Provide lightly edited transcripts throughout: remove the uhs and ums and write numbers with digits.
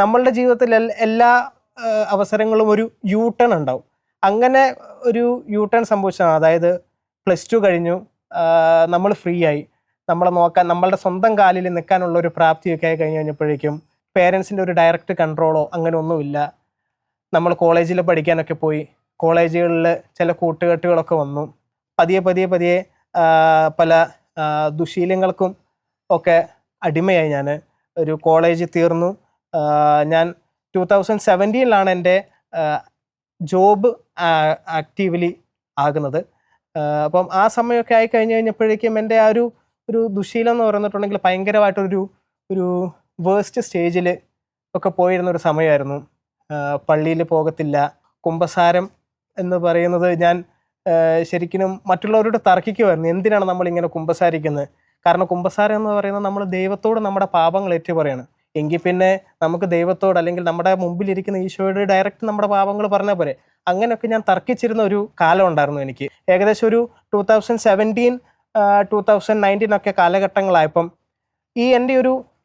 നമ്മളുടെ ജീവിതത്തിൽ എല്ലാ അവസരങ്ങളും ഒരു യൂ ടേൺ ഉണ്ടാവും. അങ്ങനെ ഒരു യൂ ടേൺ സംഭവിച്ചതാണ്. അതായത് +2 കഴിഞ്ഞു, നമ്മൾ ഫ്രീ ആയി, നമ്മളെ നോക്കാൻ നമ്മളുടെ സ്വന്തം കാലിൽ നിൽക്കാനുള്ള ഒരു പ്രാപ്തിയൊക്കെ ആയി കഴിഞ്ഞപ്പോഴേക്കും പേരൻസിൻ്റെ ഒരു ഡയറക്റ്റ് കൺട്രോളോ അങ്ങനെ ഒന്നുമില്ല. നമ്മൾ കോളേജിൽ പഠിക്കാനൊക്കെ പോയി, കോളേജുകളിൽ ചില കൂട്ടുകെട്ടുകളൊക്കെ വന്നു. പതിയെ പതിയെ പതിയെ പല ദുശീലങ്ങൾക്കും ഒക്കെ അടിമയായി. ഞാൻ ഒരു കോളേജ് തീർന്നു. ഞാൻ 2017 എൻ്റെ ജോബ് ആക്റ്റീവ്ലി ആകുന്നത്. അപ്പം ആ സമയമൊക്കെ ആയി കഴിഞ്ഞപ്പോഴേക്കും എൻ്റെ ആ ഒരു ദുശീലം എന്ന് പറഞ്ഞിട്ടുണ്ടെങ്കിൽ ഭയങ്കരമായിട്ടൊരു വേസ്റ്റ് സ്റ്റേജിൽ ഒക്കെ പോയിരുന്ന ഒരു സമയമായിരുന്നു. പള്ളിയിൽ പോകത്തില്ല. കുമ്പസാരം എന്ന് പറയുന്നത് ഞാൻ ശരിക്കും മറ്റുള്ളവരോട് തർക്കിക്കുമായിരുന്നു, എന്തിനാണ് നമ്മളിങ്ങനെ കുമ്പസാരിക്കുന്നത്. കാരണം കുമ്പസാരം എന്ന് പറയുന്നത് നമ്മൾ ദൈവത്തോട് നമ്മുടെ പാപങ്ങൾ ഏറ്റുപറയാണ്. എങ്കിൽ പിന്നെ നമുക്ക് ദൈവത്തോട് അല്ലെങ്കിൽ നമ്മുടെ മുമ്പിലിരിക്കുന്ന ഈശോയോട് ഡയറക്റ്റ് നമ്മുടെ പാപങ്ങൾ പറഞ്ഞാൽ പോരെ. അങ്ങനെയൊക്കെ ഞാൻ തർക്കിച്ചിരുന്ന ഒരു കാലം ഉണ്ടായിരുന്നു എനിക്ക്. ഏകദേശം ഒരു 2017 2019 ഒക്കെ കാലഘട്ടങ്ങളായപ്പം എൻ്റെ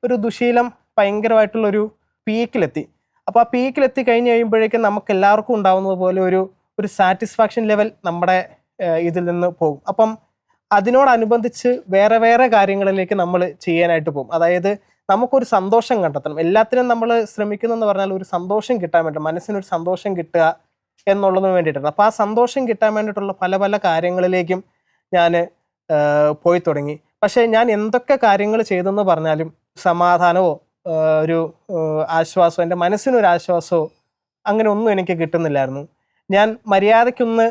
ഒരു ദുശീലം ഭയങ്കരമായിട്ടുള്ളൊരു പീക്കിലെത്തി. അപ്പോൾ ആ പീക്കിലെത്തി കഴിഞ്ഞ് കഴിയുമ്പോഴേക്കും നമുക്ക് എല്ലാവർക്കും ഉണ്ടാകുന്നത് പോലെ ഒരു സാറ്റിസ്ഫാക്ഷൻ ലെവൽ നമ്മുടെ ഇതിൽ നിന്ന് പോകും. അപ്പം അതിനോടനുബന്ധിച്ച് വേറെ വേറെ കാര്യങ്ങളിലേക്ക് നമ്മൾ ചെയ്യാനായിട്ട് പോകും. അതായത് നമുക്കൊരു സന്തോഷം കണ്ടെത്തണം. എല്ലാത്തിനും നമ്മൾ ശ്രമിക്കുന്നതെന്ന് പറഞ്ഞാൽ ഒരു സന്തോഷം കിട്ടാൻ വേണ്ടി, മനസ്സിനൊരു സന്തോഷം കിട്ടുക എന്നുള്ളതിന് വേണ്ടിയിട്ടാണ്. അപ്പോൾ ആ സന്തോഷം കിട്ടാൻ വേണ്ടിയിട്ടുള്ള പല പല കാര്യങ്ങളിലേക്കും ഞാൻ പോയി തുടങ്ങി. പക്ഷേ ഞാൻ എന്തൊക്കെ കാര്യങ്ങൾ ചെയ്തെന്ന് പറഞ്ഞാലും സമാധാനമോ ഒരു ആശ്വാസമോ, എൻ്റെ മനസ്സിനൊരു ആശ്വാസമോ അങ്ങനെ ഒന്നും എനിക്ക് കിട്ടുന്നില്ലായിരുന്നു. ഞാൻ മര്യാദയ്ക്കൊന്ന്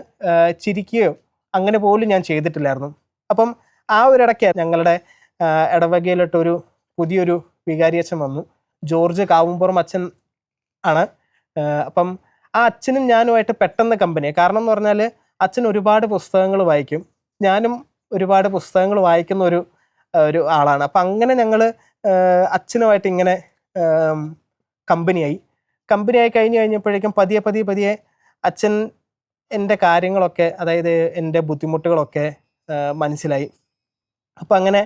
ചിരിക്കുകയോ അങ്ങനെ പോലും ഞാൻ ചെയ്തിട്ടില്ലായിരുന്നു. അപ്പം ആ ഒരിടയ്ക്ക് ഞങ്ങളുടെ ഇടവകയിലോട്ടൊരു പുതിയൊരു വികാരിയച്ഛൻ വന്നു. ജോർജ് കാവുംപുറം അച്ഛൻ ആണ്. അപ്പം ആ അച്ഛനും ഞാനുമായിട്ട് പെട്ടെന്ന് കമ്പനിയാണ്. കാരണം എന്ന് പറഞ്ഞാൽ അച്ഛൻ ഒരുപാട് പുസ്തകങ്ങൾ വായിക്കും, ഞാനും ഒരുപാട് പുസ്തകങ്ങൾ വായിക്കുന്ന ഒരു ആളാണ്. അപ്പം അങ്ങനെ ഞങ്ങൾ അച്ഛനുമായിട്ട് ഇങ്ങനെ കമ്പനിയായി കഴിഞ്ഞ് കഴിഞ്ഞപ്പോഴേക്കും പതിയെ പതിയെ പതിയെ അച്ഛൻ എൻ്റെ കാര്യങ്ങളൊക്കെ, അതായത് എൻ്റെ ബുദ്ധിമുട്ടുകളൊക്കെ മനസ്സിലായി. അപ്പം അങ്ങനെ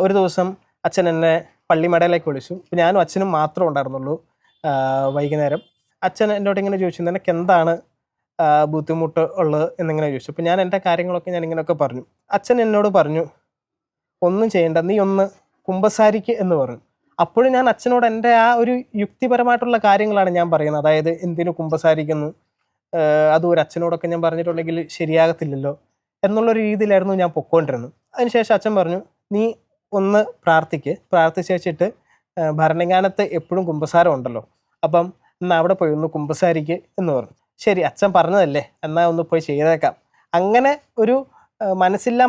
ഒരു ദിവസം അച്ഛൻ എന്നെ പള്ളിമടയിലേക്ക് വിളിച്ചു. അപ്പം ഞാനും അച്ഛനും മാത്രമേ ഉണ്ടായിരുന്നുള്ളൂ. വൈകുന്നേരം അച്ഛൻ എന്നോട് ഇങ്ങനെ ചോദിച്ചു, നിനക്ക് എന്താണ് ബുദ്ധിമുട്ട് ഉള്ളത് എന്നിങ്ങനെ ചോദിച്ചു. അപ്പം ഞാൻ എൻ്റെ കാര്യങ്ങളൊക്കെ ഞാൻ ഇങ്ങനെയൊക്കെ പറഞ്ഞു. അച്ഛൻ എന്നോട് പറഞ്ഞു, ഒന്നും ചെയ്യണ്ട, നീ ഒന്ന് കുമ്പസാരിക്ക് എന്ന് പറഞ്ഞു. അപ്പോഴും ഞാൻ അച്ഛനോട് എൻ്റെ ആ ഒരു യുക്തിപരമായിട്ടുള്ള കാര്യങ്ങളാണ് ഞാൻ പറയുന്നത്. അതായത് എന്തിനു കുമ്പസാരിക്കുന്നു, അതും ഒരു അച്ഛനോടൊക്കെ ഞാൻ പറഞ്ഞിട്ടുണ്ടെങ്കിൽ ശരിയാകത്തില്ലല്ലോ എന്നുള്ളൊരു രീതിയിലായിരുന്നു ഞാൻ പൊക്കോണ്ടിരുന്നത്. അതിനുശേഷം അച്ഛൻ പറഞ്ഞു, നീ ഒന്ന് പ്രാർത്ഥിച്ച് വെച്ചിട്ട് ഭരണങ്ങാനത്ത് എപ്പോഴും കുമ്പസാരം ഉണ്ടല്ലോ, അപ്പം എന്നാൽ അവിടെ പോയി ഒന്ന് കുമ്പസാരിക്ക് എന്ന് പറഞ്ഞു. ശരി, അച്ഛൻ പറഞ്ഞതല്ലേ, എന്നാൽ ഒന്ന് പോയി ചെയ്തേക്കാം. അങ്ങനെ ഒരു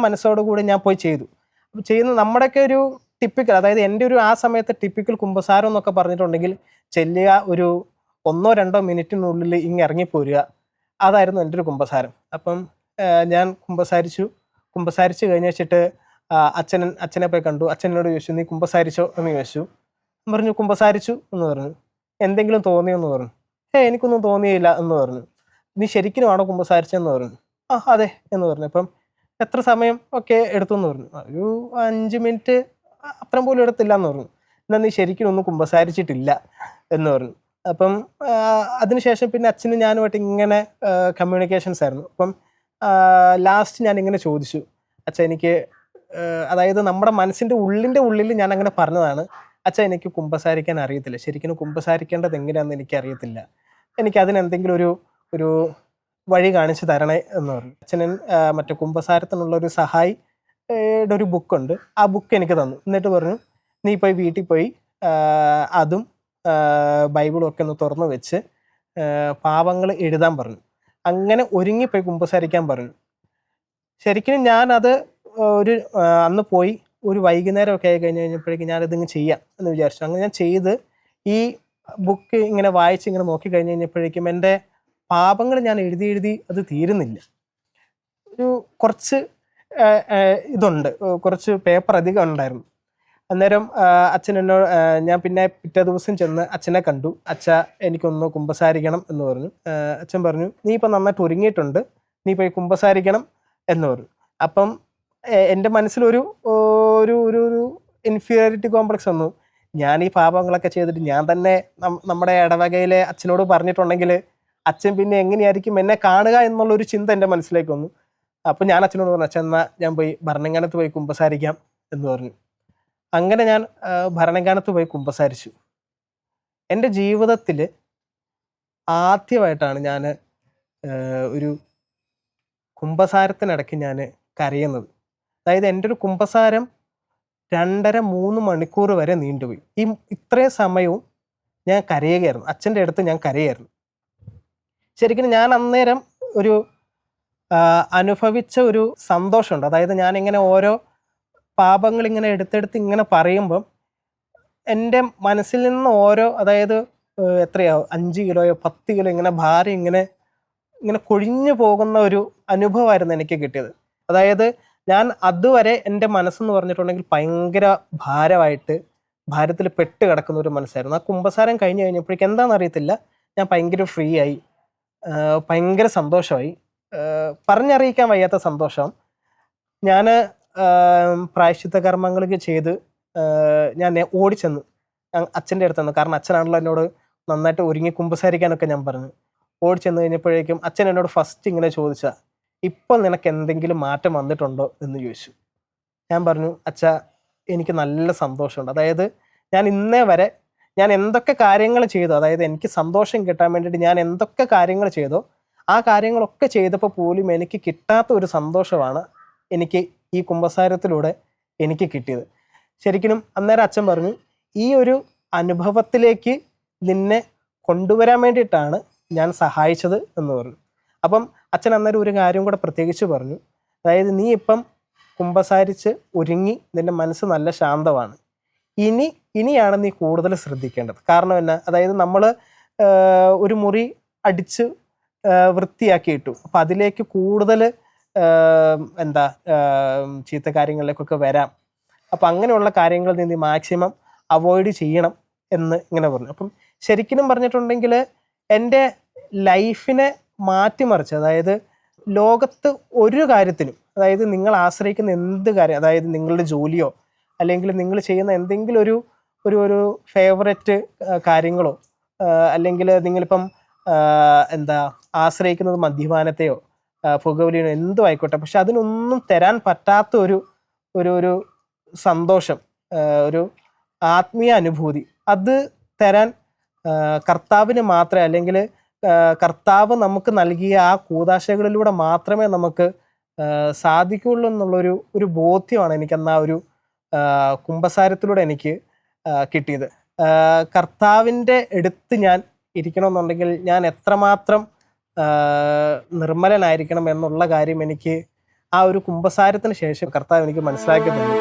മനസ്സോടുകൂടി ഞാൻ പോയി ചെയ്തു. ചെയ്യുന്ന നമ്മുടെയൊക്കെ ഒരു ടിപ്പിക്കൽ, അതായത് എൻ്റെ ആ സമയത്ത് ടിപ്പിക്കൽ കുമ്പസാരം എന്നൊക്കെ പറഞ്ഞിട്ടുണ്ടെങ്കിൽ ചെല്ലുക, ഒരു 1-2 മിനിറ്റിനുള്ളിൽ ഇറങ്ങിപ്പോരുക, അതായിരുന്നു എൻ്റെ ഒരു കുമ്പസാരം. അപ്പം ഞാൻ കുമ്പസാരിച്ച് കഴിഞ്ഞ് വെച്ചിട്ട് അച്ഛനെ പോയി കണ്ടു. അച്ഛനോട് ചോദിച്ചു, നീ കുമ്പസാരിച്ചോ എന്ന് ചോദിച്ചു. പറഞ്ഞു കുമ്പസാരിച്ചു എന്ന് പറഞ്ഞു. എന്തെങ്കിലും തോന്നിയെന്ന് പറഞ്ഞു. എനിക്കൊന്നും തോന്നിയില്ല എന്ന് പറഞ്ഞു. നീ ശരിക്കുമാണോ കുമ്പസാരിച്ചെന്ന് പറഞ്ഞു. അതെ എന്ന് പറഞ്ഞു. അപ്പം എത്ര സമയം ഒക്കെ എടുത്തു എന്ന് പറഞ്ഞു. ഒരു 5 മിനിറ്റ് അത്രയും പോലും എടുത്തില്ല എന്ന് പറഞ്ഞു. എന്നാൽ നീ ശരിക്കും ഒന്നും കുമ്പസാരിച്ചിട്ടില്ല എന്ന് പറഞ്ഞു. അപ്പം അതിനുശേഷം പിന്നെ അച്ഛനും ഞാനുമായിട്ട് ഇങ്ങനെ കമ്മ്യൂണിക്കേഷൻസ് ആയിരുന്നു. അപ്പം ലാസ്റ്റ് ഞാൻ ഇങ്ങനെ ചോദിച്ചു, അച്ഛാ എനിക്ക്, അതായത് നമ്മുടെ മനസ്സിൻ്റെ ഉള്ളിൽ ഞാൻ അങ്ങനെ പറഞ്ഞതാണ്, അച്ഛാ എനിക്ക് കുമ്പസാരിക്കാൻ അറിയത്തില്ല, ശരിക്കും കുമ്പസാരിക്കേണ്ടത് എങ്ങനെയാണെന്ന് എനിക്കറിയത്തില്ല, എനിക്ക് അതിനെന്തെങ്കിലും ഒരു വഴി കാണിച്ചു തരണേ എന്ന് പറഞ്ഞു. അച്ഛനൻ മറ്റേ കുമ്പസാരത്തിനുള്ളൊരു സഹായിയുടെ ഒരു ബുക്കുണ്ട്, ആ ബുക്ക് എനിക്ക് തന്നു. എന്നിട്ട് പറഞ്ഞു, നീ പോയി വീട്ടിൽ പോയി അതും ബൈബിളും ഒക്കെ ഒന്ന് തുറന്ന് വെച്ച് പാവങ്ങൾ എഴുതാൻ പറഞ്ഞു. അങ്ങനെ ഒരുങ്ങിപ്പോയി കുമ്പസാരിക്കാൻ പറഞ്ഞു. ശരിക്കും ഞാനത് അന്ന് പോയി ഒരു വൈകുന്നേരമൊക്കെ ആയി കഴിഞ്ഞപ്പോഴേക്കും ഞാനതിങ്ങ് ചെയ്യാം എന്ന് വിചാരിച്ചു. അങ്ങനെ ഞാൻ ചെയ്ത് ഈ ബുക്ക് ഇങ്ങനെ വായിച്ച് ഇങ്ങനെ നോക്കി കഴിഞ്ഞപ്പോഴേക്കും എൻ്റെ പാപങ്ങൾ ഞാൻ എഴുതി അത് തീരുന്നില്ല. കുറച്ച് ഇതുണ്ട്, കുറച്ച് പേപ്പർ അധികം ഉണ്ടായിരുന്നു. അന്നേരം അച്ഛൻ എന്നോട്, ഞാൻ പിന്നെ പിറ്റേ ദിവസം ചെന്ന് അച്ഛനെ കണ്ടു. അച്ഛാ എനിക്കൊന്ന് കുമ്പസാരിക്കണം എന്ന് പറഞ്ഞു. അച്ഛൻ പറഞ്ഞു, നീ ഇപ്പം നന്നായിട്ട് ഒരുങ്ങിയിട്ടുണ്ട്, നീ പോയി കുമ്പസാരിക്കണം എന്ന് പറഞ്ഞു. അപ്പം എൻ്റെ മനസ്സിലൊരു ഒരു ഇൻഫീരിയോറിറ്റി കോംപ്ലക്സ് വന്നു. ഞാൻ ഈ പാപങ്ങളൊക്കെ ചെയ്തിട്ട് ഞാൻ തന്നെ നമ്മുടെ ഇടവകയിലെ അച്ഛനോട് പറഞ്ഞിട്ടുണ്ടെങ്കിൽ അച്ഛൻ പിന്നെ എങ്ങനെയായിരിക്കും എന്നെ കാണുക എന്നുള്ളൊരു ചിന്ത എൻ്റെ മനസ്സിലേക്ക് വന്നു. അപ്പം ഞാൻ അച്ഛനോട് പറഞ്ഞു, അച്ഛൻ എന്നാൽ ഞാൻ പോയി ഭരണങ്ങാനത്ത് പോയി കുമ്പസാരിക്കാം എന്ന് പറഞ്ഞു. അങ്ങനെ ഞാൻ ഭരണങ്ങാനത്ത് പോയി കുമ്പസാരിച്ചു. എൻ്റെ ജീവിതത്തിൽ ആദ്യമായിട്ടാണ് ഞാൻ ഒരു കുമ്പസാരത്തിനിടയ്ക്ക് ഞാൻ കരയുന്നത്. അതായത് എൻ്റെ ഒരു കുമ്പസാരം 2.5-3 മണിക്കൂർ വരെ നീണ്ടുപോയി. ഇത്രയും സമയവും ഞാൻ കരയുകയായിരുന്നു. അച്ഛൻ്റെ അടുത്ത് ഞാൻ കരയായിരുന്നു. ശരിക്കും ഞാൻ അന്നേരം ഒരു അനുഭവിച്ച ഒരു സന്തോഷമുണ്ട്. അതായത് ഞാനിങ്ങനെ ഓരോ പാപങ്ങൾ ഇങ്ങനെ എടുത്തെടുത്ത് ഇങ്ങനെ പറയുമ്പം എൻ്റെ മനസ്സിൽ നിന്ന് ഓരോ, അതായത് എത്രയാവും 5 കിലോയോ 10 കിലോ ഇങ്ങനെ ഭാരം ഇങ്ങനെ കൊഴിഞ്ഞു പോകുന്ന ഒരു അനുഭവമായിരുന്നു എനിക്ക് കിട്ടിയത്. അതായത് ഞാൻ അതുവരെ എൻ്റെ മനസ്സെന്ന് പറഞ്ഞിട്ടുണ്ടെങ്കിൽ ഭയങ്കര ഭാരത്തിൽ പെട്ട് കിടക്കുന്ന ഒരു മനസ്സായിരുന്നു. ആ കുമ്പസാരം കഴിഞ്ഞ് കഴിഞ്ഞപ്പോഴേക്കും എന്താണെന്ന് അറിയത്തില്ല, ഞാൻ ഭയങ്കര ഫ്രീ ആയി, ഭയങ്കര സന്തോഷമായി, പറഞ്ഞറിയിക്കാൻ വയ്യാത്ത സന്തോഷം. ഞാൻ പ്രായശ്ചിത്ത കർമ്മങ്ങളൊക്കെ ചെയ്ത് ഞാൻ ഓടിച്ചെന്നു അച്ഛൻ്റെ അടുത്ത് നിന്ന്. കാരണം അച്ഛനാണല്ലോ എന്നോട് നന്നായിട്ട് ഒരുങ്ങി കുമ്പസാരിക്കാനൊക്കെ ഞാൻ പറഞ്ഞു. ഓടിച്ചെന്ന് കഴിഞ്ഞപ്പോഴേക്കും അച്ഛൻ എന്നോട് ഫസ്റ്റ് ഇങ്ങനെ ചോദിച്ചാൽ, ഇപ്പം നിനക്ക് എന്തെങ്കിലും മാറ്റം വന്നിട്ടുണ്ടോ എന്ന് ചോദിച്ചു. ഞാൻ പറഞ്ഞു, അച്ഛാ എനിക്ക് നല്ല സന്തോഷമുണ്ട്. അതായത് ഞാൻ ഇന്നേ വരെ ഞാൻ എന്തൊക്കെ കാര്യങ്ങൾ ചെയ്തു, അതായത് എനിക്ക് സന്തോഷം കിട്ടാൻ വേണ്ടിയിട്ട് ഞാൻ എന്തൊക്കെ കാര്യങ്ങൾ ചെയ്തോ ആ കാര്യങ്ങളൊക്കെ ചെയ്തപ്പോൾ പോലും എനിക്ക് കിട്ടാത്ത ഒരു സന്തോഷമാണ് എനിക്ക് ഈ കുമ്പസാരത്തിലൂടെ എനിക്ക് കിട്ടിയത്. ശരിക്കും അന്നേരം അച്ഛൻ പറഞ്ഞു, ഈ ഒരു അനുഭവത്തിലേക്ക് നിന്നെ കൊണ്ടുവരാൻ വേണ്ടിയിട്ടാണ് ഞാൻ സഹായിച്ചത് എന്ന് പറഞ്ഞു. അപ്പം അച്ഛൻ അന്നേരം ഒരു കാര്യം കൂടെ പ്രത്യേകിച്ച് പറഞ്ഞു, അതായത് നീ ഇപ്പം കുമ്പസാരിച്ച് ഒരുങ്ങി നിൻ്റെ മനസ്സ് നല്ല ശാന്തമാണ്, ഇനിയാണ് നീ കൂടുതൽ ശ്രദ്ധിക്കേണ്ടത്. കാരണം എന്നാ, അതായത് നമ്മൾ ഒരു മുറി അടിച്ച് വൃത്തിയാക്കിയിട്ടു, അപ്പം അതിലേക്ക് കൂടുതൽ ചീത്ത കാര്യങ്ങളിലേക്കൊക്കെ വരാം. അപ്പം അങ്ങനെയുള്ള കാര്യങ്ങളിൽ നിന്ന് മാക്സിമം അവോയ്ഡ് ചെയ്യണം എന്ന് ഇങ്ങനെ പറഞ്ഞു. അപ്പം ശരിക്കും പറഞ്ഞിട്ടുണ്ടെങ്കിൽ എൻ്റെ ലൈഫിനെ മാറ്റിമറിച്ച്, അതായത് ലോകത്ത് ഒരു കാര്യത്തിനും, അതായത് നിങ്ങൾ ആശ്രയിക്കുന്ന എന്ത് കാര്യം, അതായത് നിങ്ങളുടെ ജോലിയോ അല്ലെങ്കിൽ നിങ്ങൾ ചെയ്യുന്ന എന്തെങ്കിലും ഒരു ഫേവററ്റ് കാര്യങ്ങളോ, അല്ലെങ്കിൽ നിങ്ങളിപ്പം ആശ്രയിക്കുന്നത് മദ്യപാനത്തെയോ പുകവലിയോ എന്തും ആയിക്കോട്ടെ, പക്ഷെ അതിനൊന്നും തരാൻ പറ്റാത്ത ഒരു സന്തോഷം, ഒരു ആത്മീയ അനുഭൂതി, അത് തരാൻ കർത്താവിന് മാത്രമേ, അല്ലെങ്കിൽ കർത്താവ് നമുക്ക് നൽകിയ ആ കൂദാശകളിലൂടെ മാത്രമേ നമുക്ക് സാധിക്കുള്ളൂ എന്നുള്ളൊരു ബോധ്യമാണ് എനിക്കന്ന് ആ ഒരു കുമ്പസാരത്തിലൂടെ എനിക്ക് കിട്ടിയത്. കർത്താവിൻ്റെ അടുത്ത് ഞാൻ ഇരിക്കണമെന്നുണ്ടെങ്കിൽ ഞാൻ എത്രമാത്രം നിർമ്മലനായിരിക്കണം എന്നുള്ള കാര്യം എനിക്ക് ആ ഒരു കുമ്പസാരത്തിന് ശേഷം കർത്താവ് എനിക്ക് മനസ്സിലാക്കി തന്നു.